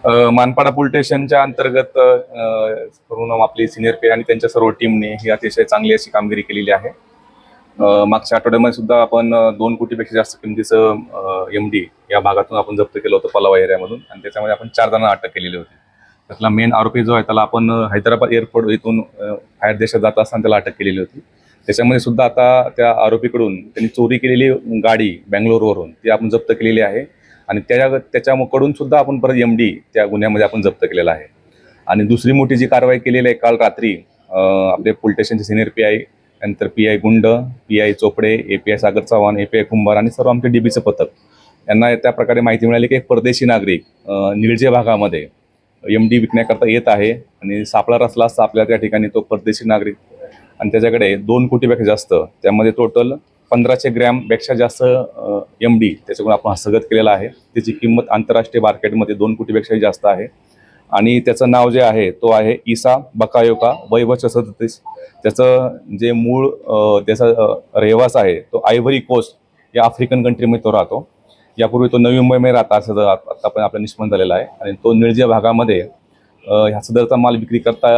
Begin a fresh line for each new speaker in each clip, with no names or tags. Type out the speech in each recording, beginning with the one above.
Manpada police स्टेशनच्या अंतर्गत करून आपली सिनियर पी आणि त्यांच्या सर्व टीमने ही अतिशय चांगली अशी कामगिरी केलेली आहे. मागच्या आठवड्यामध्ये सुद्धा आपण 2 कोटीपेक्षा जास्त किमतीचं MD या भागातून आपण जप्त केलं होतं पलावा एरियामधून, आणि त्याच्यामध्ये आपण 4 जणांना अटक केलेली होती. त्यातला मेन आरोपी जो आहे त्याला आपण हैदराबाद एअरपोर्ट इथून बाहेर देशात जात असताना त्याला अटक केलेली होती. त्याच्यामध्ये सुद्धा आता त्या आरोपीकडून त्यांनी चोरी केलेली गाडी बँगलोरवरून ती आपण जप्त केलेली आहे, आणि त्याच्याकडून सुद्धा आपण परत MD त्या गुन्ह्यामध्ये आपण जप्त केलेला आहे. आणि दुसरी मोठी जी कारवाई केलेली आहे काल रात्री, आपले पोलीस स्टेशनचे सिनियर PI, नंतर PI गुंड, PI चोपडे, API सागर चव्हाण, API कुंभार आणि सर्व आमचे DBचं पथक यांना त्या प्रकारे माहिती मिळाली की एक परदेशी नागरिक निळजे भागामध्ये MD विकण्याकरता येत आहे, आणि सापळा रचला असता आपल्या त्या ठिकाणी तो परदेशी नागरिक, आणि त्याच्याकडे 2 कोटीपेक्षा जास्त, त्यामध्ये टोटल 1500 ग्रॅमपेक्षा जास्त MD त्याच्याकडून आपण हस्तगत केलेला आहे. त्याची किंमत आंतरराष्ट्रीय मार्केटमध्ये 2 कोटीपेक्षाही जास्त आहे. आणि त्याचं नाव जे आहे तो आहे ईसा बकायोका, वय वर्ष 37. त्याचं जे मूळ त्याचा रहिवास आहे तो आयव्हरी कोस्ट या आफ्रिकन कंट्रीमध्ये तो राहतो. यापूर्वी तो नवी मुंबईमध्ये राहता असं आता पण आपला निष्पन्न झालेला आहे, आणि तो निळजे भागामध्ये ह्या सदरचा माल विक्री करता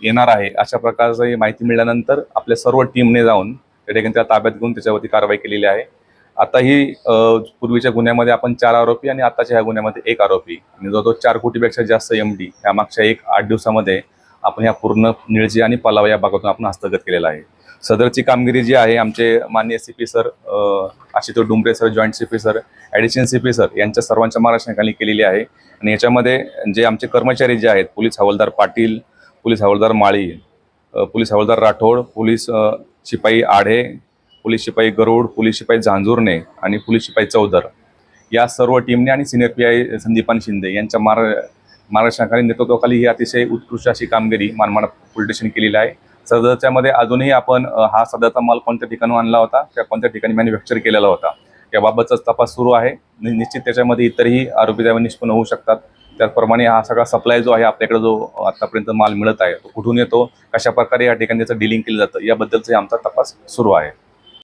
येणार आहे अशा प्रकारची माहिती मिळाल्यानंतर आपल्या सर्व टीमने जाऊन त्या ठिकाणी त्याला ताब्यात घेऊन त्याच्यावरती कारवाई केलेली आहे. आता ही पूर्वीच्या गुन्ह्यामध्ये आपण 4 आरोपी आणि आताच्या ह्या गुन्ह्यामध्ये 1 आरोपी, आणि जवळजवळ 4 कोटीपेक्षा जास्त MD ह्या मागच्या 8 दिवसामध्ये आपण ह्या पूर्ण निळजे आणि पलावा या भागातून आपण हस्तगत केलेला आहे. सदरची कामगिरी जी आहे आमचे माननीय CP sir, Ashutosh Dumbre sir, joint CP sir, additional CP sir यांच्या सर्वांच्या मार्गदर्शनाखाली केलेली आहे. आणि याच्यामध्ये जे आमचे कर्मचारी जे आहेत, पोलीस हवालदार पाटील, पोलीस हवालदार माळी, पोलीस हवालदार राठोड, पोलीस शिपाई आढे, पोलीस शिपाई गरुड, पोलीस शिपाई झांजुर्णे आणि पोलीस शिपाई चौधर या सर्व टीमने आणि सिनियर PI संदीपान शिंदे यांच्या मार्गदर्शनाखाली, नेतृत्वाखाली ही अतिशय उत्कृष्ट अशी कामगिरी मानपाडा पोलीस स्टेशन केलेली आहे. सदरच्यामध्ये अजूनही आपण हा सदरचा माल कोणत्या ठिकाणून आणला होता, त्या कोणत्या ठिकाणी मॅन्युफॅक्चर केलेला होता याबाबतचा तपास सुरू आहे. निश्चित त्याच्यामध्ये इतरही आरोपी त्यावेळी निष्पन्न होऊ शकतात. त्याचप्रमाणे हा सगळा सप्लाय जो आहे आपल्याकडे, जो आतापर्यंत माल मिळत आहे तो कुठून येतो, कशा प्रकारे या ठिकाणी त्याचं डिलिंग केलं जातं याबद्दलचा आमचा तपास सुरू आहे.